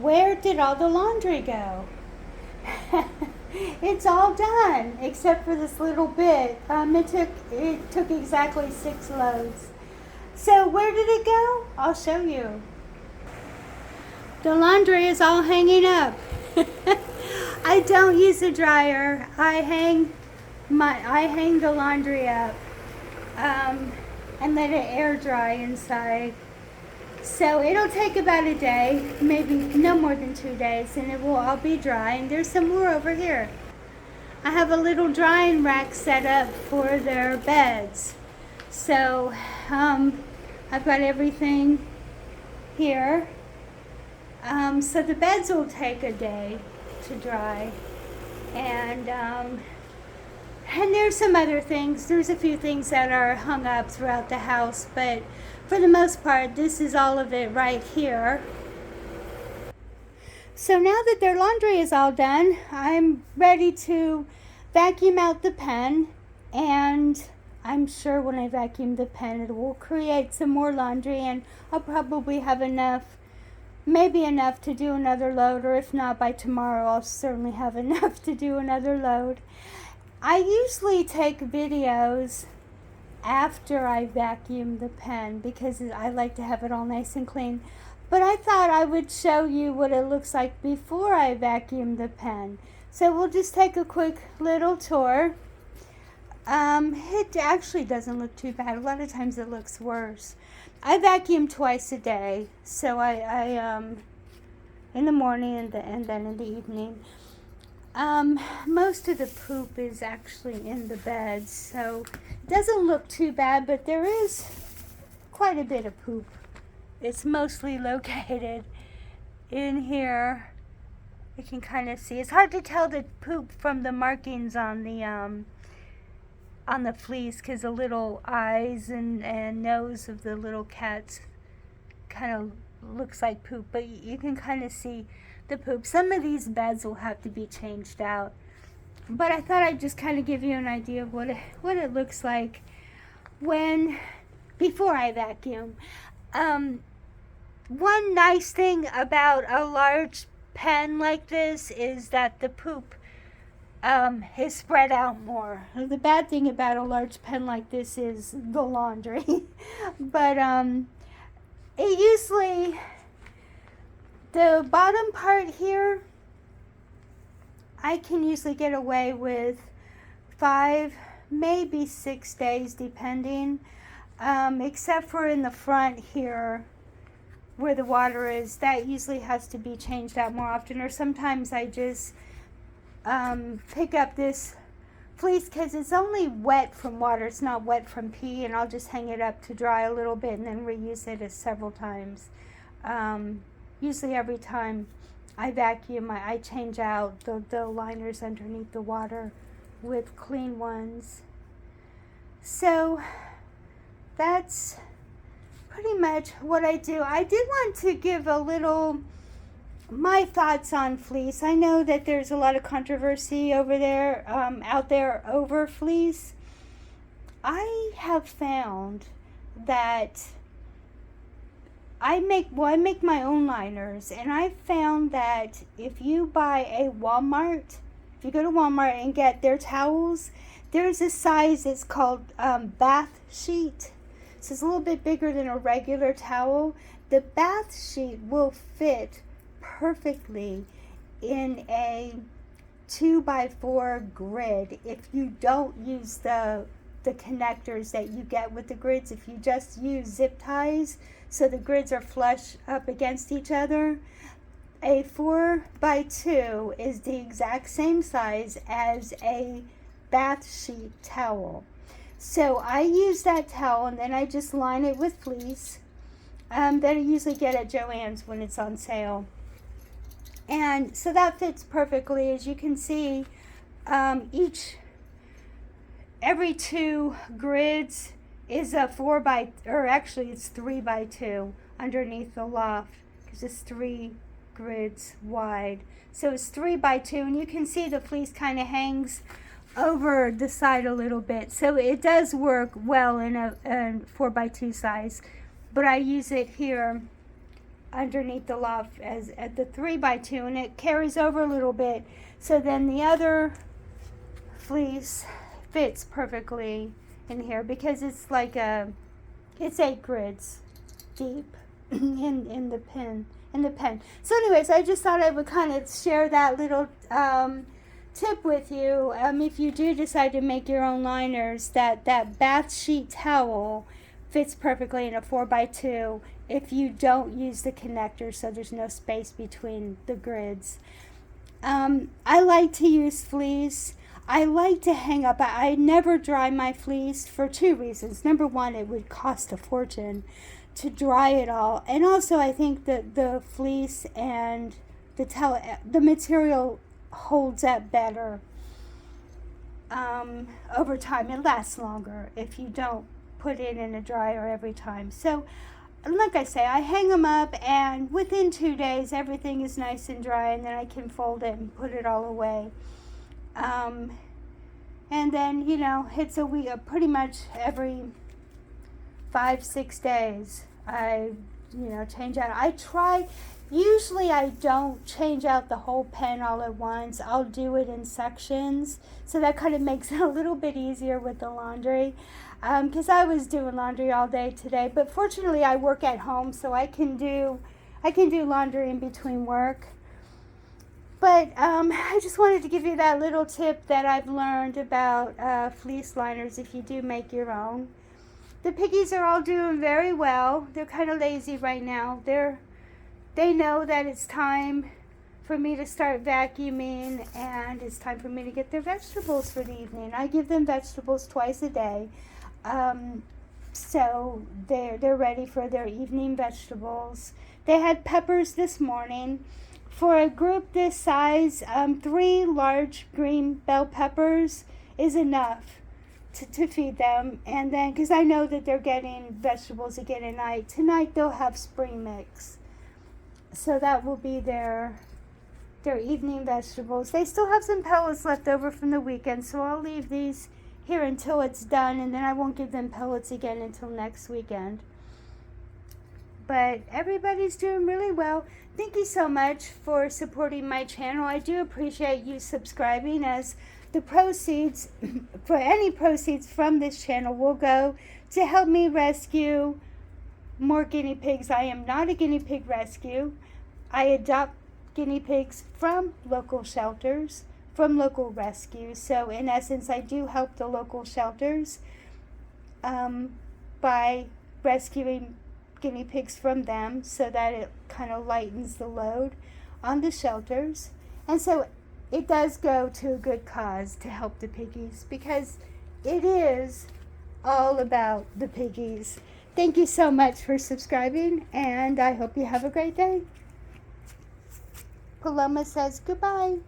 Where did all the laundry go? It's all done except for this little bit. It took exactly 6 loads. So where did it go? I'll show you. The laundry is all hanging up. I don't use a dryer. I hang the laundry up um, and let it air dry inside. So it'll take about a day, maybe no more than 2 days, and it will all be dry. And there's some more over here. I have a little drying rack set up for their beds. So I've got everything here. So the beds will take a day to dry. And there's some other things. There's a few things that are hung up throughout the house, but for the most part, this is all of it right here. So now that their laundry is all done, I'm ready to vacuum out the pen, and I'm sure when I vacuum the pen, it will create some more laundry, and I'll probably have maybe enough to do another load, or if not, by tomorrow, I'll certainly have enough to do another load. I usually take videos after I vacuum the pen because I like to have it all nice and clean. But I thought I would show you what it looks like before I vacuum the pen. So we'll just take a quick little tour. It actually doesn't look too bad. A lot of times it looks worse. I vacuum twice a day, so I in the morning and then in the evening. Most of the poop is actually in the beds, so it doesn't look too bad, but there is quite a bit of poop. It's mostly located in here. You can kind of see. It's hard to tell the poop from the markings on the fleece because the little eyes and nose of the little cats kind of looks like poop, but you can kind of see the poop. Some of these beds will have to be changed out, but I thought I'd just kind of give you an idea of what it looks like before I vacuum. One nice thing about a large pen like this is that the poop is spread out more. The bad thing about a large pen like this is the laundry. But it usually, the bottom part here, I can usually get away with 5, maybe 6 days depending, except for in the front here where the water is. That usually has to be changed out more often, or sometimes I just pick up this fleece because it's only wet from water, it's not wet from pee, and I'll just hang it up to dry a little bit and then reuse it several times. Usually every time I vacuum, I change out the liners underneath the water with clean ones. So that's pretty much what I do. I did want to give my thoughts on fleece. I know that there's a lot of controversy out there over fleece. I have found that I make my own liners, and I found that if you go to Walmart and get their towels, there's a size, it's called bath sheet. So it's a little bit bigger than a regular towel. The bath sheet will fit perfectly in a 2x4 grid if you don't use the connectors that you get with the grids. If you just use zip ties so the grids are flush up against each other, a 4x2 is the exact same size as a bath sheet towel. So I use that towel and then I just line it with fleece that I usually get at Joann's when it's on sale. And so that fits perfectly. As you can see, every 2 grids is a 3x2 underneath the loft because it's 3 grids wide. So it's 3x2, and you can see the fleece kind of hangs over the side a little bit. So it does work well in a 4x2 size, but I use it here underneath the loft as at the 3x2, and it carries over a little bit, so then the other fleece fits perfectly in here, because it's like it's 8 grids deep in the pen. So anyways, I just thought I would kind of share that little tip with you. If you do decide to make your own liners, that bath sheet towel fits perfectly in a 4x2 if you don't use the connector, so there's no space between the grids. I like to use fleece. I like to hang up. I never dry my fleece for 2 reasons. Number one, it would cost a fortune to dry it all, and also I think that the fleece and the material holds up better over time. It lasts longer if you don't put it in a dryer every time. So like I say, I hang them up, and within 2 days everything is nice and dry, and then I can fold it and put it all away. And then, you know, it's a week, pretty much every 5-6 days I, you know, change out. Usually I don't change out the whole pen all at once. I'll do it in sections, so that kind of makes it a little bit easier with the laundry, because I was doing laundry all day today, but fortunately I work at home, so I can do laundry in between work. But I just wanted to give you that little tip that I've learned about fleece liners if you do make your own. The piggies are all doing very well. They're kind of lazy right now. They know that it's time for me to start vacuuming, and it's time for me to get their vegetables for the evening. I give them vegetables twice a day. So they're ready for their evening vegetables. They had peppers this morning. For a group this size, 3 large green bell peppers is enough to feed them. And then, because I know that they're getting vegetables again at night. Tonight they'll have spring mix. So that will be their evening vegetables. They still have some pellets left over from the weekend, so I'll leave these here until it's done, and then I won't give them pellets again until next weekend. But everybody's doing really well. Thank you so much for supporting my channel. I do appreciate you subscribing, as the proceeds, for any proceeds from this channel, will go to help me rescue more guinea pigs. I am not a guinea pig rescue. I adopt guinea pigs from local shelters, from local rescues. So in essence, I do help the local shelters by rescuing guinea pigs from them, so that it kind of lightens the load on the shelters. And so it does go to a good cause to help the piggies, because it is all about the piggies. Thank you so much for subscribing, and I hope you have a great day. Paloma says goodbye.